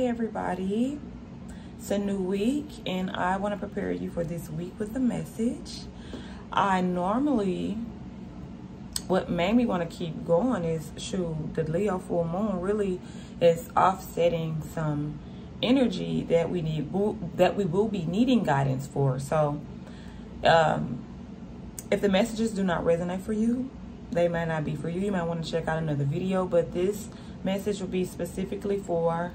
Hey everybody, it's a new week and I want to prepare you for this week with a message. What made me want to keep going is, the Leo full moon really is offsetting some energy that we will be needing guidance for. So if the messages do not resonate for you, they might not be for you. You might want to check out another video, but this message will be specifically for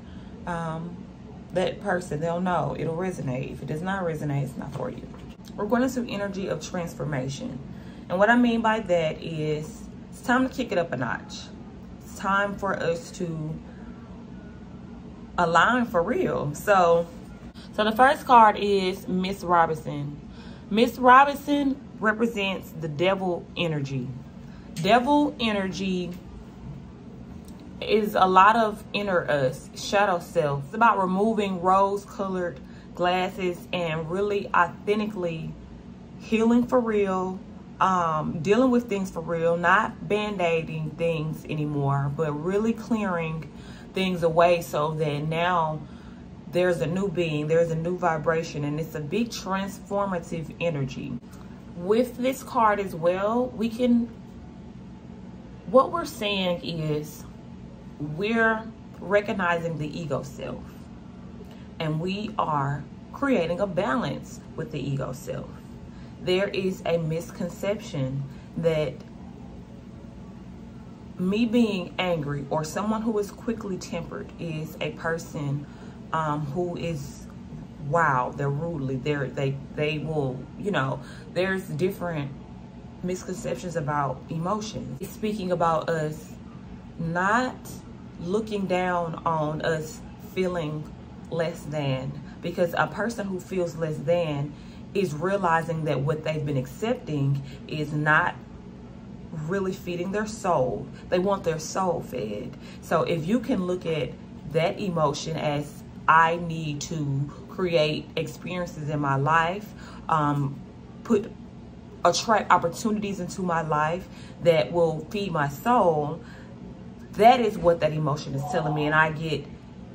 that person. They'll know, it'll resonate. If it does not resonate, it's not for you. We're going into energy of transformation. And what I mean by that is it's time to kick it up a notch. It's time for us to align for real. So the first card is Miss Robinson. Miss Robinson represents the devil energy. Devil energy is a lot of inner us, shadow self. It's about removing rose-colored glasses and really authentically healing for real, dealing with things for real, not band-aiding things anymore, but really clearing things away so that now there's a new being, there's a new vibration, and it's a big transformative energy. With this card as well, what we're saying is we're recognizing the ego self, and we are creating a balance with the ego self. There is a misconception that me being angry or someone who is quickly tempered is a person who is wild, they're rudely, they will, there's different misconceptions about emotions. It's speaking about us not looking down on us feeling less than, because a person who feels less than is realizing that what they've been accepting is not really feeding their soul. They want their soul fed. So if you can look at that emotion as, I need to create experiences in my life, attract opportunities into my life that will feed my soul, that is what that emotion is telling me. And I get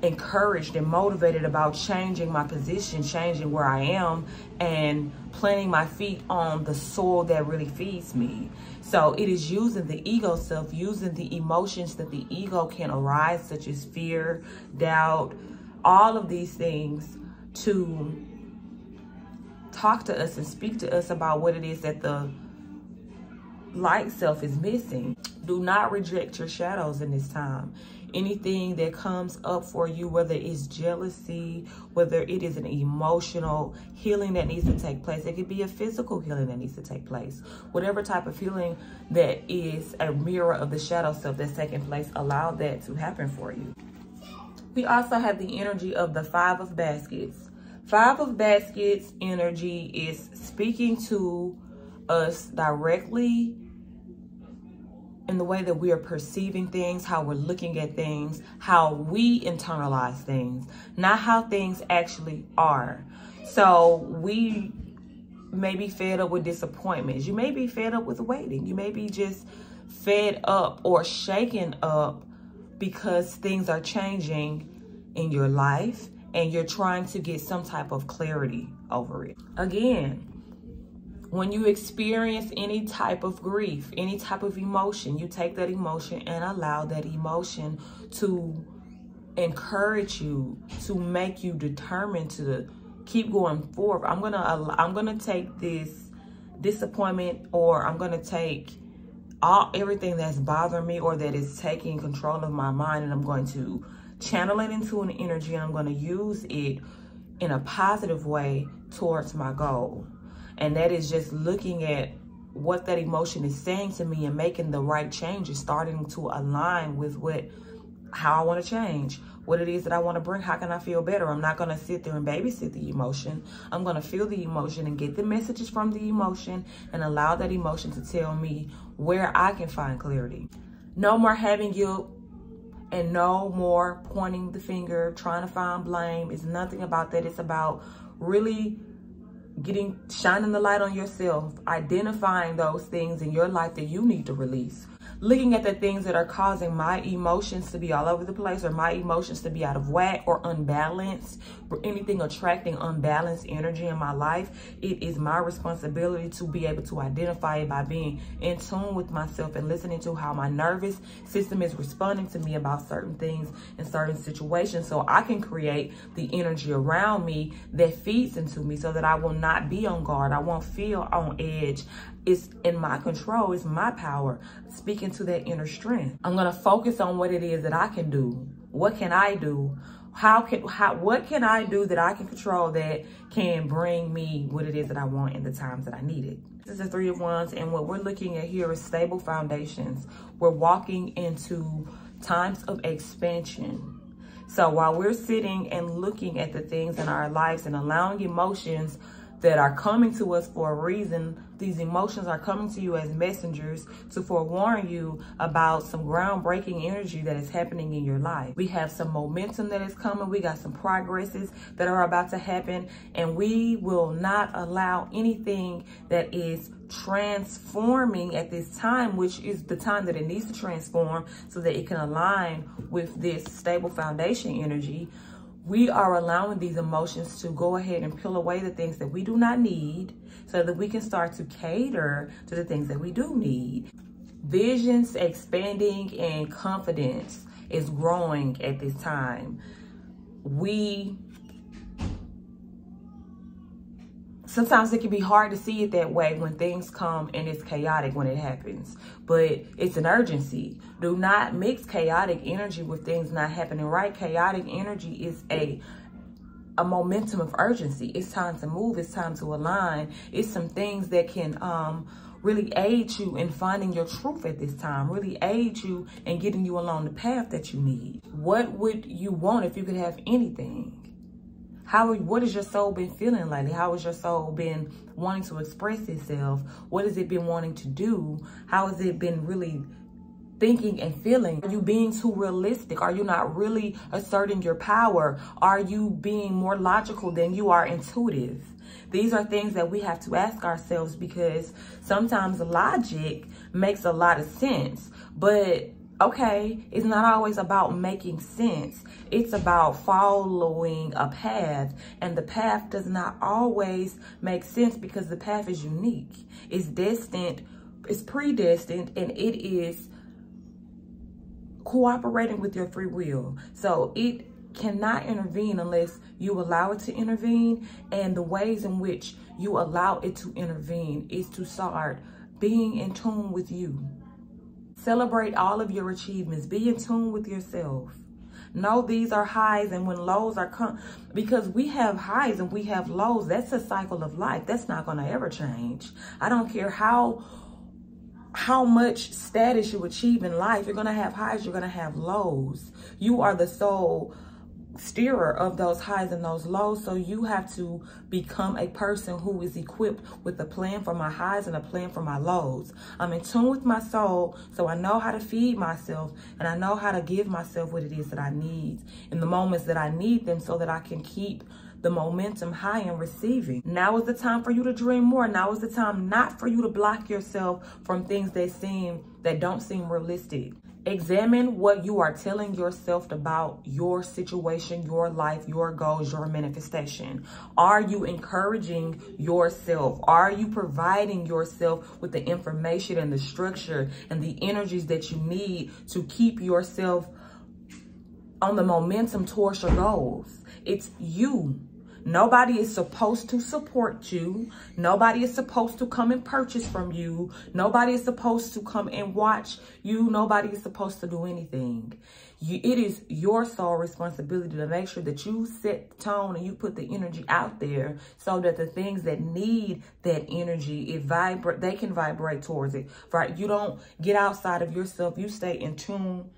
encouraged and motivated about changing my position, changing where I am, and planting my feet on the soil that really feeds me. So it is using the ego self, using the emotions that the ego can arise, such as fear, doubt, all of these things, to talk to us and speak to us about what it is that the light self is missing. Do not reject your shadows in this time. Anything that comes up for you, whether it's jealousy, whether it is an emotional healing that needs to take place, it could be a physical healing that needs to take place. Whatever type of healing that is a mirror of the shadow self that's taking place, allow that to happen for you. We also have the energy of the Five of Baskets. Five of Baskets energy is speaking to us directly in the way that we are perceiving things, how we're looking at things, how we internalize things, not how things actually are. So we may be fed up with disappointments. You may be fed up with waiting. You may be just fed up or shaken up because things are changing in your life and you're trying to get some type of clarity over it. Again, when you experience any type of grief, any type of emotion, you take that emotion and allow that emotion to encourage you, to make you determined to keep going forward. I'm gonna take this disappointment, or I'm gonna take everything that's bothering me or that is taking control of my mind, and I'm going to channel it into an energy, and I'm going to use it in a positive way towards my goal. And that is just looking at what that emotion is saying to me and making the right changes, starting to align with how I want to change, what it is that I want to bring. How can I feel better? I'm not going to sit there and babysit the emotion. I'm going to feel the emotion and get the messages from the emotion and allow that emotion to tell me where I can find clarity. No more having guilt and no more pointing the finger, trying to find blame. It's nothing about that. It's about really shining the light on yourself, identifying those things in your life that you need to release. looking at the things that are causing my emotions to be all over the place, or my emotions to be out of whack or unbalanced, or anything attracting unbalanced energy in my life, it is my responsibility to be able to identify it by being in tune with myself and listening to how my nervous system is responding to me about certain things in certain situations, so I can create the energy around me that feeds into me, so that I will not be on guard. I won't feel on edge. It's in my control. It's my power. Speaking to that inner strength. I'm going to focus on what it is that I can do. What can I do? What can I do that I can control that can bring me what it is that I want in the times that I need it? This is the Three of Wands, and what we're looking at here is stable foundations. We're walking into times of expansion. So while we're sitting and looking at the things in our lives and allowing emotions that are coming to us for a reason, these emotions are coming to you as messengers to forewarn you about some groundbreaking energy that is happening in your life. We have some momentum that is coming. We got some progresses that are about to happen, and we will not allow anything that is transforming at this time, which is the time that it needs to transform so that it can align with this stable foundation energy. We are allowing these emotions to go ahead and peel away the things that we do not need, so that we can start to cater to the things that we do need. Visions expanding and confidence is growing at this time. Sometimes it can be hard to see it that way when things come and it's chaotic when it happens, but it's an urgency. Do not mix chaotic energy with things not happening right. Chaotic energy is a momentum of urgency. It's time to move. It's time to align. It's some things that can really aid you in finding your truth at this time, really aid you in getting you along the path that you need. What would you want if you could have anything? What has your soul been feeling lately? How has your soul been wanting to express itself? What has it been wanting to do? How has it been really thinking and feeling? Are you being too realistic? Are you not really asserting your power? Are you being more logical than you are intuitive? These are things that we have to ask ourselves, because sometimes logic makes a lot of sense, but okay, it's not always about making sense. It's about following a path, and the path does not always make sense because the path is unique. It's destined, it's predestined, and it is cooperating with your free will. So it cannot intervene unless you allow it to intervene, and the ways in which you allow it to intervene is to start being in tune with you. Celebrate all of your achievements. Be in tune with yourself. Know these are highs, and when lows are because we have highs and we have lows. That's a cycle of life. That's not going to ever change. I don't care how much status you achieve in life. You're going to have highs. You're going to have lows. You are the sole steerer of those highs and those lows, so you have to become a person who is equipped with a plan for my highs and a plan for my lows. I'm in tune with my soul, so I know how to feed myself, and I know how to give myself what it is that I need in the moments that I need them, so that I can keep the momentum high and receiving. Now is the time for you to dream more. Now is the time not for you to block yourself from things that don't seem realistic. Examine what you are telling yourself about your situation, your life, your goals, your manifestation. Are you encouraging yourself? Are you providing yourself with the information and the structure and the energies that you need to keep yourself on the momentum towards your goals? It's you. Nobody is supposed to support you. Nobody is supposed to come and purchase from you. Nobody is supposed to come and watch you. Nobody is supposed to do anything. It is your sole responsibility to make sure that you set the tone and you put the energy out there, so that the things that need that energy, they can vibrate towards it. Right? You don't get outside of yourself. You stay in tune.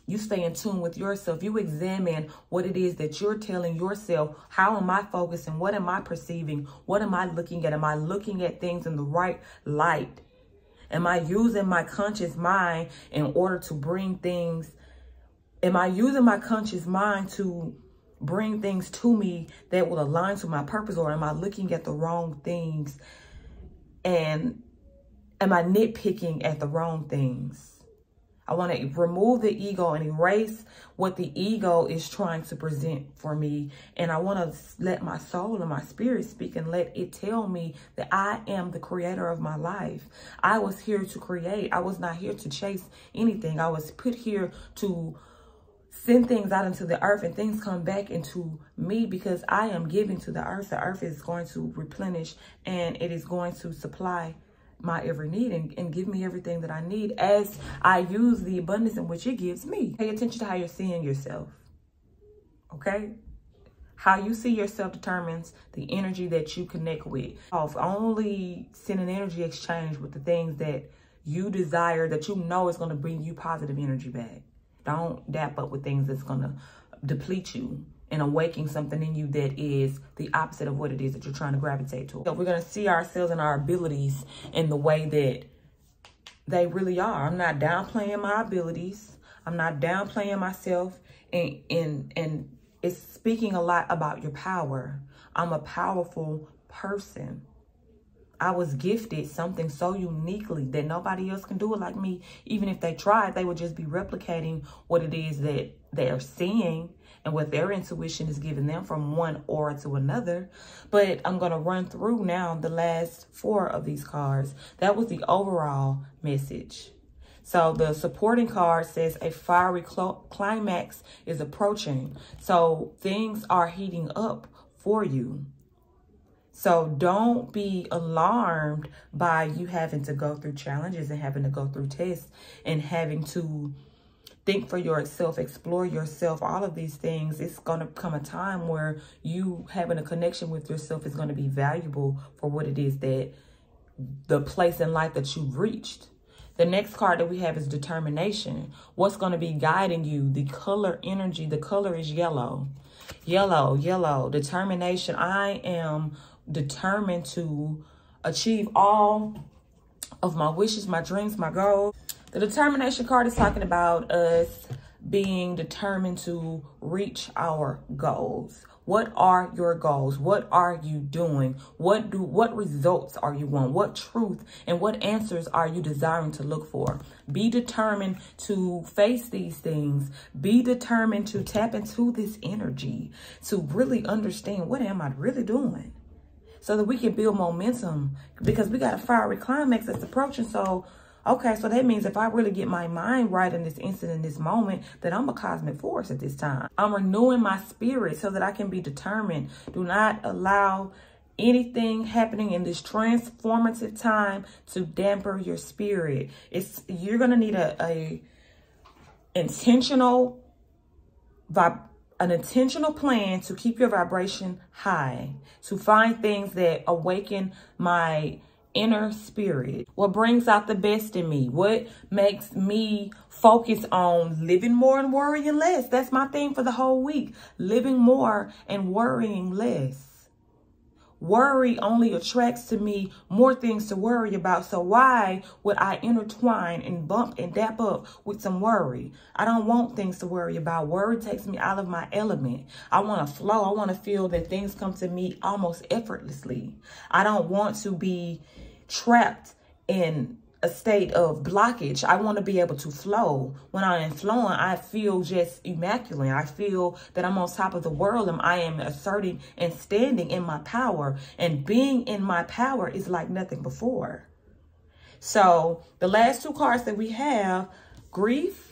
You stay in tune with yourself. You examine what it is that you're telling yourself. How am I focusing? What am I perceiving? What am I looking at? Am I looking at things in the right light? Am I using my conscious mind in order to bring things? Am I using my conscious mind to bring things to me that will align to my purpose? Or am I looking at the wrong things and am I nitpicking at the wrong things? I want to remove the ego and erase what the ego is trying to present for me. And I want to let my soul and my spirit speak and let it tell me that I am the creator of my life. I was here to create. I was not here to chase anything. I was put here to send things out into the earth and things come back into me because I am giving to the earth. The earth is going to replenish and it is going to supply my every need and give me everything that I need as I use the abundance in which it gives me. Pay attention to how you're seeing yourself, okay? How you see yourself determines the energy that you connect with. Only send an energy exchange with the things that you desire, that you know is going to bring you positive energy back. Don't dap up with things that's going to deplete you and awaken something in you that is the opposite of what it is that you're trying to gravitate to. So we're going to see ourselves and our abilities in the way that they really are. I'm not downplaying my abilities. I'm not downplaying myself. And it's speaking a lot about your power. I'm a powerful person. I was gifted something so uniquely that nobody else can do it like me. Even if they tried, they would just be replicating what it is that they're seeing and what their intuition is giving them from one aura to another. But I'm going to run through now the last 4 of these cards. That was the overall message. So the supporting card says a fiery climax is approaching. So things are heating up for you. So don't be alarmed by you having to go through challenges and having to go through tests and having to think for yourself, explore yourself, all of these things. It's going to come a time where you having a connection with yourself is going to be valuable for what it is that the place in life that you've reached. The next card that we have is determination. What's going to be guiding you? The color energy, the color is yellow. Yellow, yellow, determination. I am determined to achieve all of my wishes, my dreams, my goals. The determination card is talking about us being determined to reach our goals. What are your goals? What are you doing? What results are you want? What truth and what answers are you desiring to look for? Be determined to face these things. Be determined to tap into this energy, to really understand what am I really doing, so that we can build momentum, because we got a fiery climax that's approaching. So okay, so that means if I really get my mind right in this instant, in this moment, that I'm a cosmic force at this time. I'm renewing my spirit so that I can be determined. Do not allow anything happening in this transformative time to damper your spirit. You're going to need an intentional plan to keep your vibration high, to find things that awaken my inner spirit, what brings out the best in me, what makes me focus on living more and worrying less. That's my theme for the whole week. Living more and worrying less. Worry only attracts to me more things to worry about. So why would I intertwine and bump and dap up with some worry? I don't want things to worry about. Worry takes me out of my element. I want to flow. I want to feel that things come to me almost effortlessly. I don't want to be trapped in a state of blockage. I want to be able to flow. When I am flowing, I feel just immaculate. I feel that I'm on top of the world and I am asserting and standing in my power. And being in my power is like nothing before. So the last 2 cards that we have, grief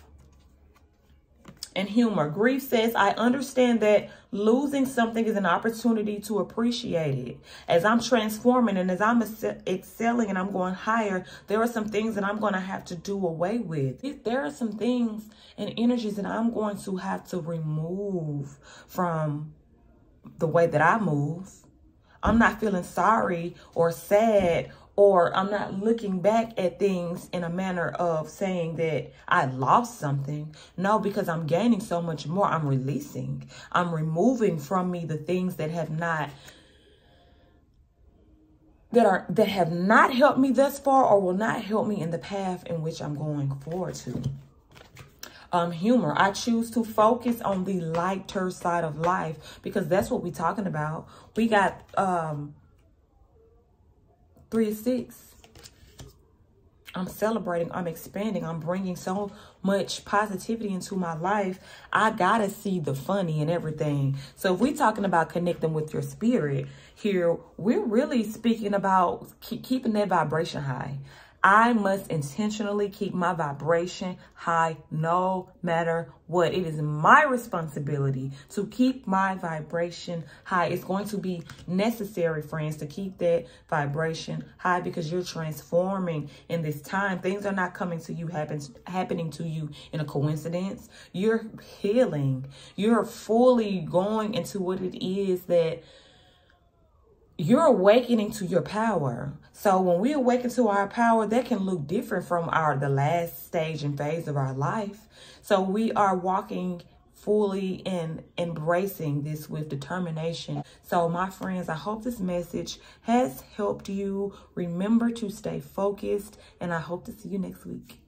and humor. Grief says, I understand that losing something is an opportunity to appreciate it. As I'm transforming and as I'm excelling and I'm going higher, there are some things that I'm going to have to do away with. There are some things and energies that I'm going to have to remove from the way that I move. I'm not feeling sorry or sad, or I'm not looking back at things in a manner of saying that I lost something. No, because I'm gaining so much more. I'm releasing. I'm removing from me the things that have not helped me thus far, or will not help me in the path in which I'm going forward to. Humor. I choose to focus on the lighter side of life, because that's what we're talking about. We got 3 of 6. I'm celebrating, I'm expanding, I'm bringing so much positivity into my life. I gotta see the funny in everything. So if we're talking about connecting with your spirit here, we're really speaking about keeping that vibration high. I must intentionally keep my vibration high no matter what. It is my responsibility to keep my vibration high. It's going to be necessary, friends, to keep that vibration high because you're transforming in this time. Things are not coming to you, happening to you in a coincidence. You're healing. You're fully going into what it is that you're awakening to your power. So when we awaken to our power, that can look different from the last stage and phase of our life. So we are walking fully and embracing this with determination. So my friends, I hope this message has helped you. Remember to stay focused, and I hope to see you next week.